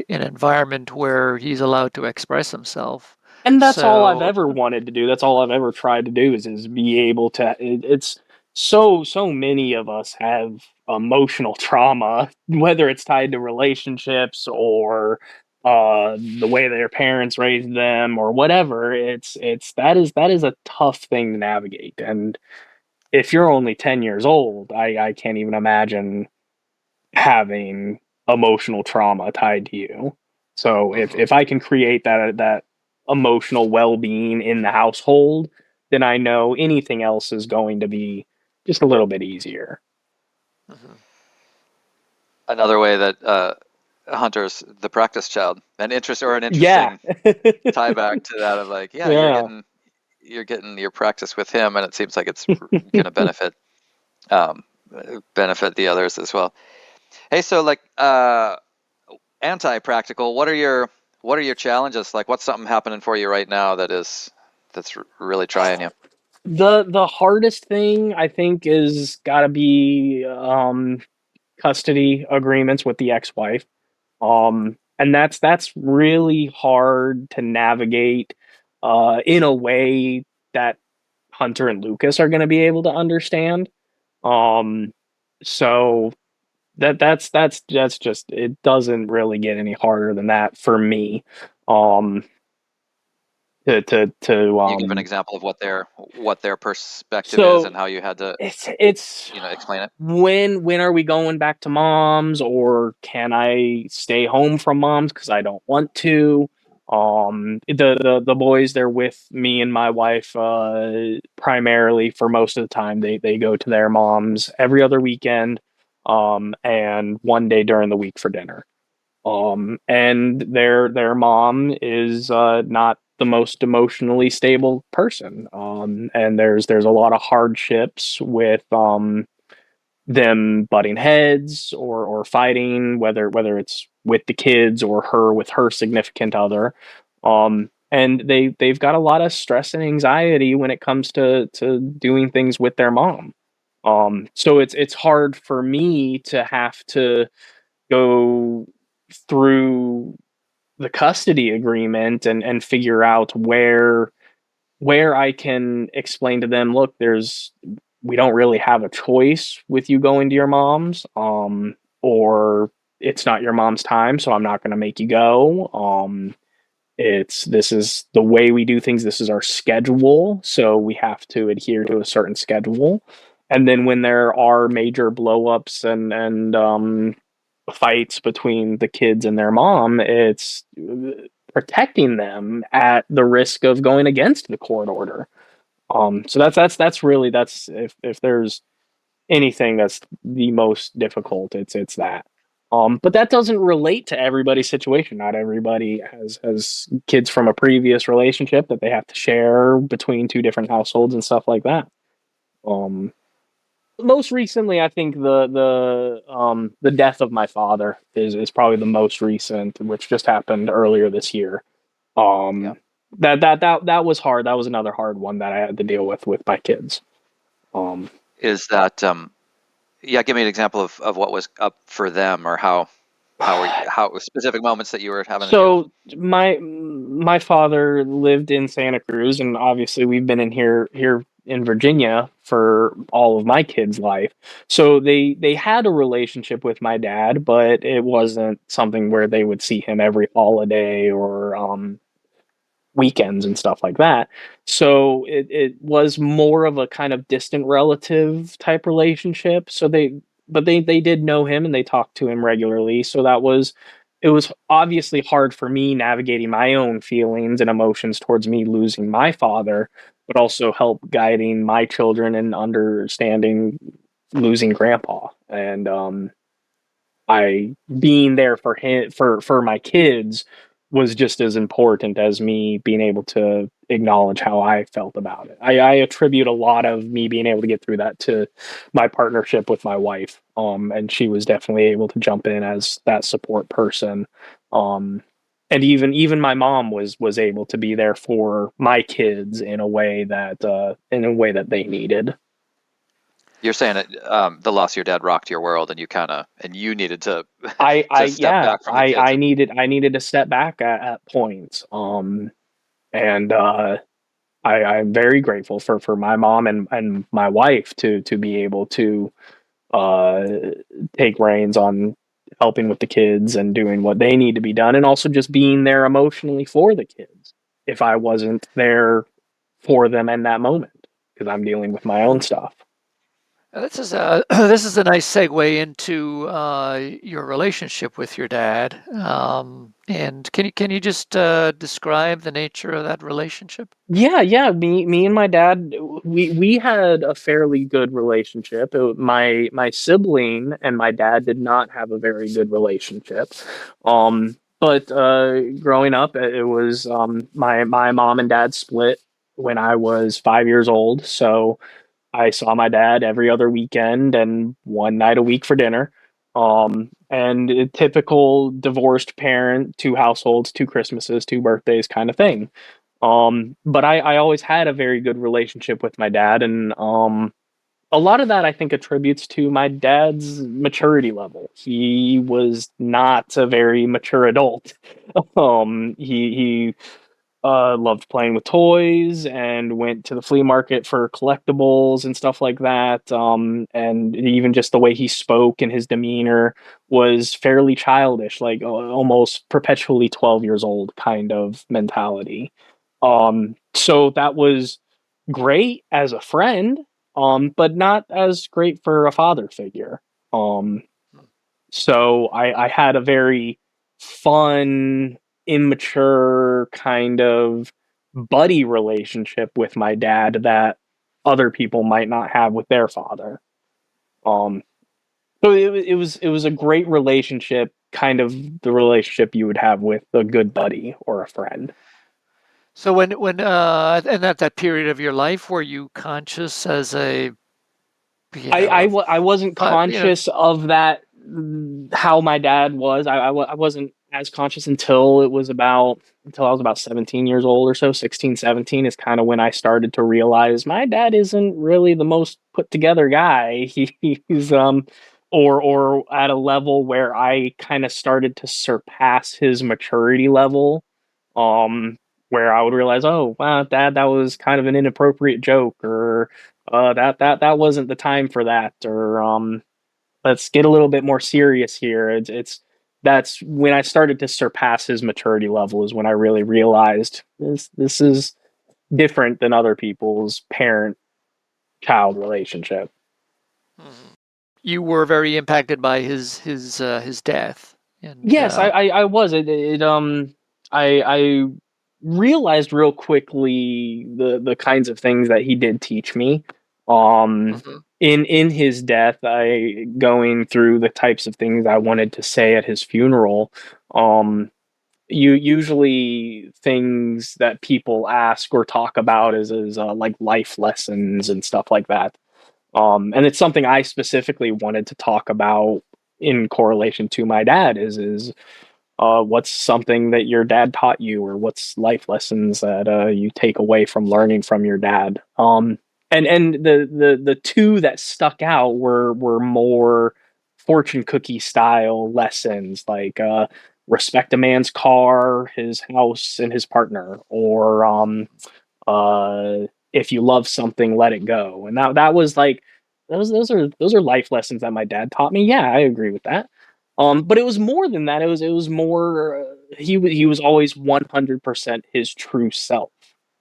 environment where he's allowed to express himself. And that's all I've So ever wanted to do. That's all I've ever tried to do is be able to. It's so many of us have emotional trauma, whether it's tied to relationships or the way their parents raised them or whatever. It's that is a tough thing to navigate. And if you're only 10 years old, I can't even imagine having emotional trauma tied to you. So mhm, if I can create that emotional well being in the household, then I know anything else is going to be just a little bit easier. mhm. Another way that Hunter's the practice child, an Yeah. interesting tie back to that of like, yeah, Yeah. you're getting your practice with him, and it seems like it's going to um, benefit the others as well. Hey, so like anti-practical, what are your challenges? Like, what's something happening for you right now that's really trying you? The hardest thing I think is got to be custody agreements with the ex-wife. And that's really hard to navigate in a way that Hunter and Lucas are going to be able to understand. Um, so that's just it doesn't really get any harder than that for me. Um, to You give an example of what their perspective is so and how you had to, it's explain it. when are we going back to mom's, or can I stay home from mom's because I don't want to? The boys, they're with me and my wife primarily for most of the time. They go to their moms every other weekend, and one day during the week for dinner. And their mom is not the most emotionally stable person. And there's a lot of hardships with them butting heads or fighting, whether it's with the kids or her with her significant other. And they've got a lot of stress and anxiety when it comes to doing things with their mom. So it's hard for me to have to go through the custody agreement and figure out where I can explain to them, look, we don't really have a choice with you going to your mom's, or it's not your mom's time, so I'm not going to make you go. This is the way we do things. This is our schedule, so we have to adhere to a certain schedule. And then when there are major blowups and fights between the kids and their mom, it's protecting them at the risk of going against the court order. So that's really that's if there's anything that's the most difficult, it's that. But that doesn't relate to everybody's situation. Not everybody has kids from a previous relationship that they have to share between two different households and stuff like that. Um, Most recently, I think the death of my father is probably the most recent, which just happened earlier this year. Yeah. Um, that was hard. That was another hard one that I had to deal with my kids. Um, Is that yeah? Give me an example of what was up for them, or how specific moments that you were having to deal with. so my father lived in Santa Cruz, and obviously we've been in here in Virginia for all of my kids' life. So they had a relationship with my dad, but it wasn't something where they would see him every holiday or weekends and stuff like that. So it was more of a kind of distant relative type relationship. But they did know him and they talked to him regularly. So it was obviously hard for me navigating my own feelings and emotions towards me losing my father, but also help guiding my children and understanding losing grandpa. And I being there for him for my kids was just as important as me being able to acknowledge how I felt about it. I attribute a lot of me being able to get through that to my partnership with my wife. And she was definitely able to jump in as that support person. Um, and even my mom was able to be there for my kids in a way that they needed. You're saying that the loss of your dad rocked your world, and you needed to I to step yeah, back from the kids. I needed to step back at points. And I'm very grateful for my mom and my wife to be able to uh take reins on helping with the kids and doing what they need to be done, and also just being there emotionally for the kids if I wasn't there for them in that moment because I'm dealing with my own stuff. This is a this is a nice segue into your relationship with your dad. And can you just describe the nature of that relationship? Yeah. Me and my dad, we had a fairly good relationship. My sibling and my dad did not have a very good relationship. But growing up, it was my mom and dad split when I was 5 years old. So I saw my dad every other weekend and one night a week for dinner. And a typical divorced parent, two households, two Christmases, two birthdays kind of thing. But I always had a very good relationship with my dad, and a lot of that I think attributes to my dad's maturity level. He was not a very mature adult. He loved playing with toys and went to the flea market for collectibles and stuff like that. And even just the way he spoke and his demeanor was fairly childish, like almost perpetually 12 years old kind of mentality. So that was great as a friend, but not as great for a father figure. Um, so I had a very fun, immature kind of buddy relationship with my dad that other people might not have with their father. Um, so it was a great relationship, kind of the relationship you would have with a good buddy or a friend. So and at that period of your life, were you conscious as a, I wasn't conscious of that, how my dad was. I wasn't as conscious until I was about 17 years old or so. 16, 17 is kind of when I started to realize my dad isn't really the most put together guy. He's or at a level where I kind of started to surpass his maturity level. Um where I would realize, oh wow, dad, that was kind of an inappropriate joke, or that wasn't the time for that, or let's get a little bit more serious here. It's That's when I started to surpass his maturity level, is when I really realized this is different than other people's parent child relationship. you were very impacted by his death, and Yes, I was. I realized real quickly the kinds of things that he did teach me. Mhm. In his death, I going through the types of things I wanted to say at his funeral. Um, you usually things that people ask or talk about is like life lessons and stuff like that. And it's something I specifically wanted to talk about in correlation to my dad, is what's something that your dad taught you, or what's life lessons that you take away from learning from your dad. And the two that stuck out were more fortune cookie style lessons, like respect a man's car, his house, and his partner, or if you love something, let it go. And that was like those are life lessons that my dad taught me. Yeah, I agree with that. But it was more than that. It was more. He was always 100% his true self.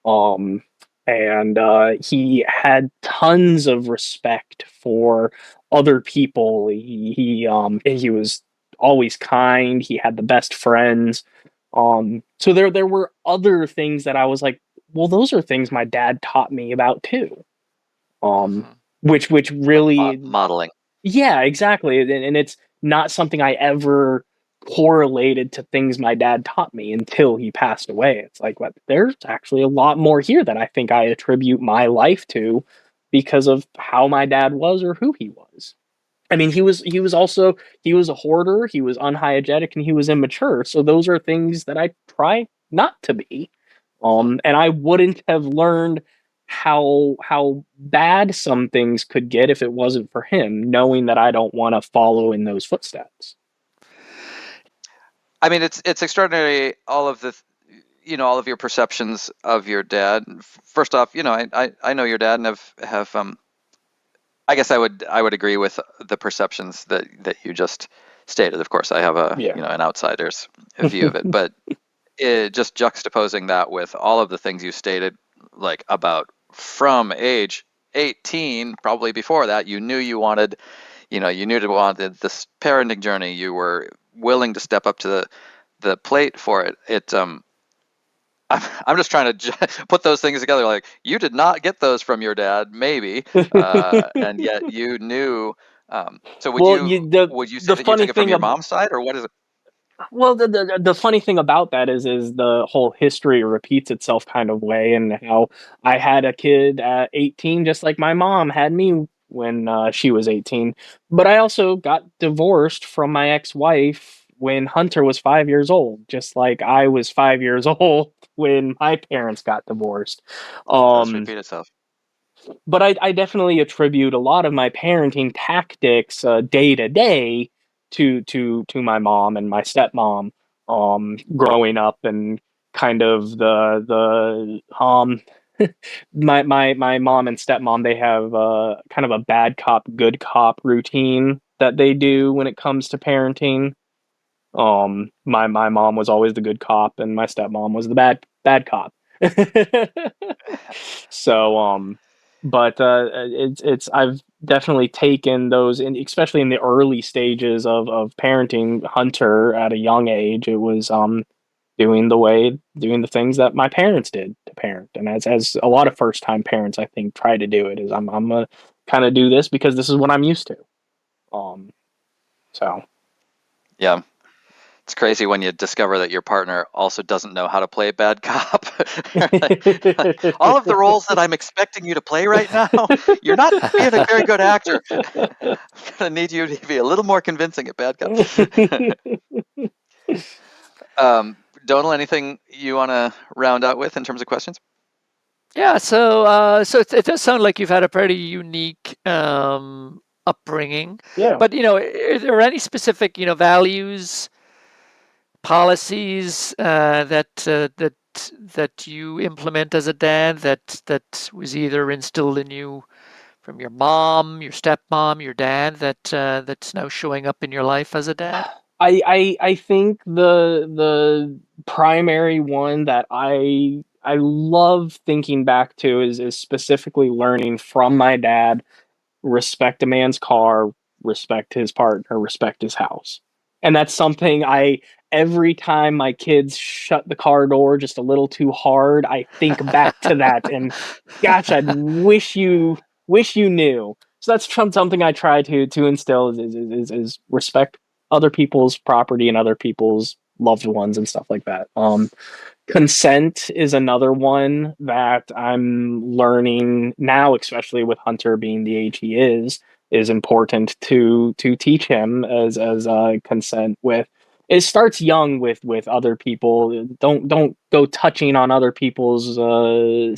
Um, and he had tons of respect for other people. He was always kind. He had the best friends. So there were other things that I was like, well, those are things my dad taught me about too. Um, Mhm. which Like really, modeling. yeah, exactly. And it's not something I ever correlated to things my dad taught me until he passed away. It's like, what, there's actually a lot more here that I think I attribute my life to because of how my dad was or who he was. I mean, he was a hoarder, he was unhygienic, and he was immature. So those are things that I try not to be. And I wouldn't have learned how bad some things could get if it wasn't for him, knowing that I don't want to follow in those footsteps. I mean, it's extraordinary, all of the all of your perceptions of your dad. First off, I know your dad, and have I guess I would agree with the perceptions that you just stated. Of course, I have a Yeah. an outsider's view of it, but just juxtaposing that with all of the things you stated, like about from age 18, probably before that, you knew you wanted, you knew you wanted this parenting journey. You were willing to step up to the plate for it. I'm just trying to put those things together. Like, you did not get those from your dad, maybe, and yet you knew. So would Well, you would you say the that you funny took it from thing your about mom's side, or what is it? Well, the funny thing about that is the whole history repeats itself kind of way, and how I had a kid at 18, just like my mom had me when she was 18. But I also got divorced from my ex-wife when Hunter was 5 years old, just like I was 5 years old when my parents got divorced. Does Um, repeat itself? but I definitely attribute a lot of my parenting tactics day to day to my mom and my stepmom, growing up, and kind of the my mom and stepmom, they have kind of a bad cop good cop routine that they do when it comes to parenting. My mom was always the good cop, and my stepmom was the bad cop. So but it's I've definitely taken those in, especially in the early stages of parenting Hunter at a young age. doing the things that my parents did to parent. And as a lot of first time parents, I think, try to do it, is I'm gonna kind of do this because this is what I'm used to. Um, so Yeah. It's crazy when you discover that your partner also doesn't know how to play bad cop. All of the roles that I'm expecting you to play right now, you're not being a very good actor. I'm gonna need you to be a little more convincing at bad cop. Donal, anything you want to round out with in terms of questions? Yeah, so it does sound like you've had a pretty unique upbringing, yeah. but are there any specific values, policies that you implement as a dad that was either instilled in you from your mom, your stepmom, your dad that's now showing up in your life as a dad? I think the primary one that I love thinking back to is specifically learning from my dad: respect a man's car, respect his partner, respect his house. And that's something I every time my kids shut the car door just a little too hard, I think back to that, and gosh, I'd wish you knew. So that's something I try to instill is respect other people's property and other people's loved ones and stuff like that. Consent is another one that I'm learning now, especially with Hunter being the age he is important to teach him as consent with. It starts young with other people. Don't go touching on other people's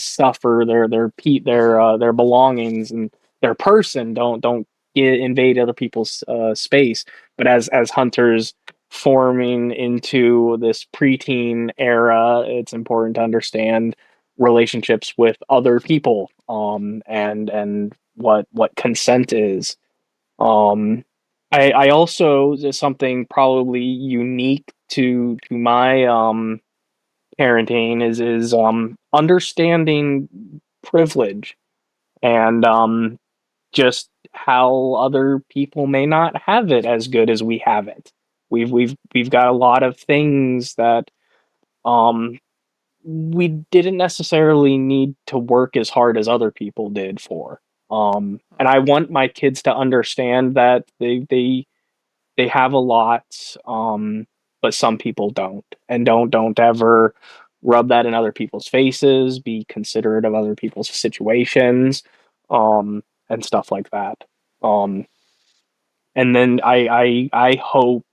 stuff or their belongings and their person. Don't invade other people's space. But as Hunter's forming into this preteen era, it's important to understand relationships with other people, and what consent is. I also, there's something probably unique to my parenting is understanding privilege and just how other people may not have it as good as we have it. We've got a lot of things that um we didn't necessarily need to work as hard as other people did for. And I want my kids to understand that they have a lot, but some people don't, and don't ever rub that in other people's faces. Be considerate of other people's situations, and stuff like that. Um, and then I hope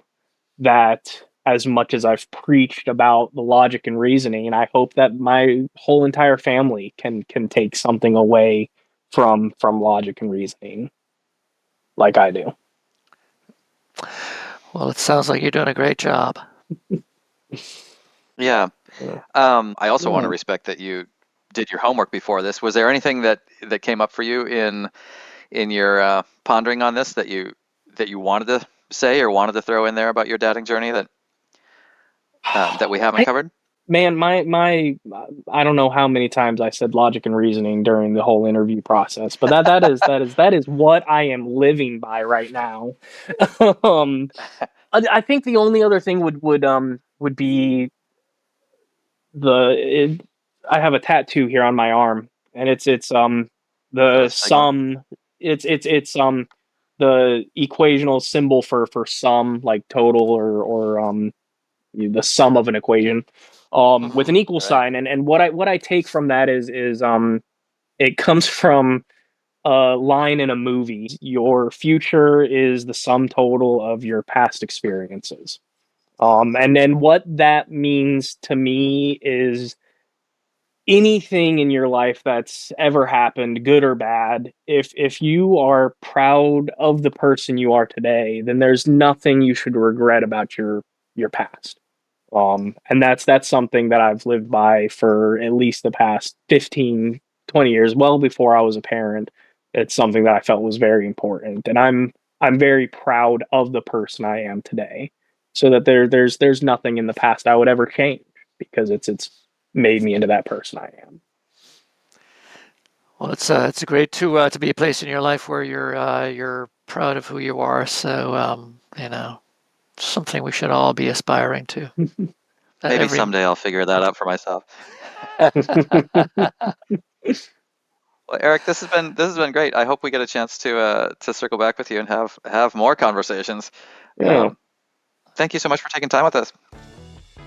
that as much as I've preached about the logic and reasoning, I hope that my whole entire family can take something away from logic and reasoning, like I do. Well, it sounds like you're doing a great job. Yeah. Yeah. I also want to Yeah. respect that you did your homework before this. Was there anything that came up for you in your pondering on this that you wanted to say or wanted to throw in there about your dating journey that we haven't I, covered? man, my I don't know how many times I said logic and reasoning during the whole interview process, but that is what I am living by right now. um, I think the only other thing would be I have a tattoo here on my arm, and it's Of the a sigma? sum. It's the equational symbol for sum, like total or the sum of an equation, with an equal Right. sign. And what I take from that is it comes from a line in a movie: your future is the sum total of your past experiences. And then what that means to me is anything in your life that's ever happened, good or bad, if you are proud of the person you are today, then there's nothing you should regret about your past. And that's something that I've lived by for at least the past 15, 20 years, well before I was a parent. It's something that I felt was very important, and I'm very proud of the person I am today. So that there's nothing in the past I would ever change, because it's made me into that person I am. Well, it's great to be a place in your life where you're proud of who you are. So something we should all be aspiring to. Maybe someday I'll figure that out for myself. Well, Erik, this has been great. I hope we get a chance to circle back with you and have more conversations. Yeah. Thank you so much for taking time with us.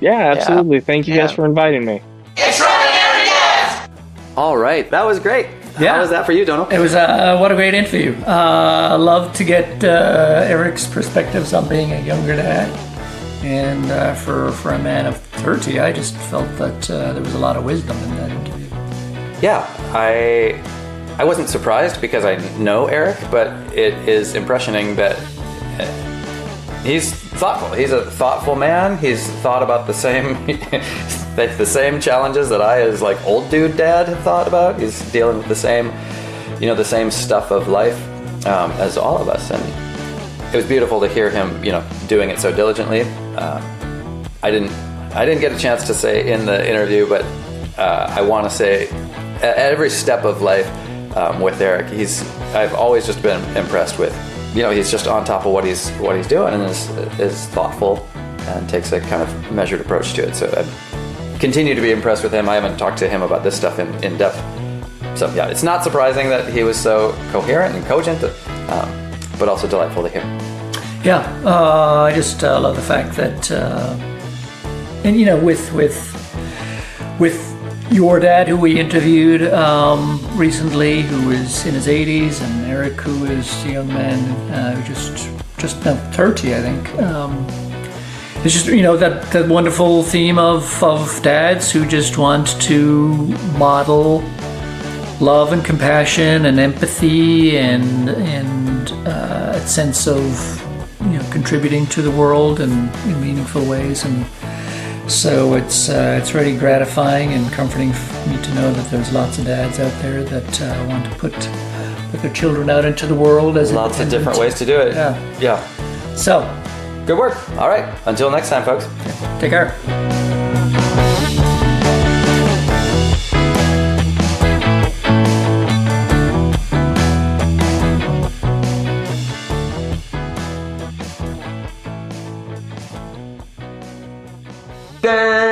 Yeah, absolutely. Thank you guys Yeah. for inviting me. Extraordinary guest! All right, that was great. Yeah. How was that for you, Donald? It was what a great interview. I love to get Erik's perspectives on being a younger dad. And for a man of 30, I just felt that there was a lot of wisdom in that interview. Yeah, I wasn't surprised because I know Erik, but it is impressioning that he's thoughtful. He's a thoughtful man. He's thought about the same the same challenges that I, as like old dude dad, have thought about. He's dealing with the same stuff of life as all of us, and it was beautiful to hear him, doing it so diligently. I didn't get a chance to say in the interview, but I want to say at every step of life with Erik, I've always just been impressed with. He's just on top of what he's doing, and is thoughtful and takes a kind of measured approach to it. So I continue to be impressed with him. I haven't talked to him about this stuff in depth. So yeah, it's not surprising that he was so coherent and cogent, but also delightful to hear. Yeah, I just love the fact that, and with your dad, who we interviewed recently, who is in his 80s, and Erik, who is a young man who just now 30, I think. It's just that wonderful theme of dads who just want to model love and compassion and empathy and a sense of contributing to the world in meaningful ways. And so it's really gratifying and comforting for me to know that there's lots of dads out there that want to put their children out into the world as lots of different ways to do it. Yeah. So, good work. All right. Until next time, folks. Take care. Dad!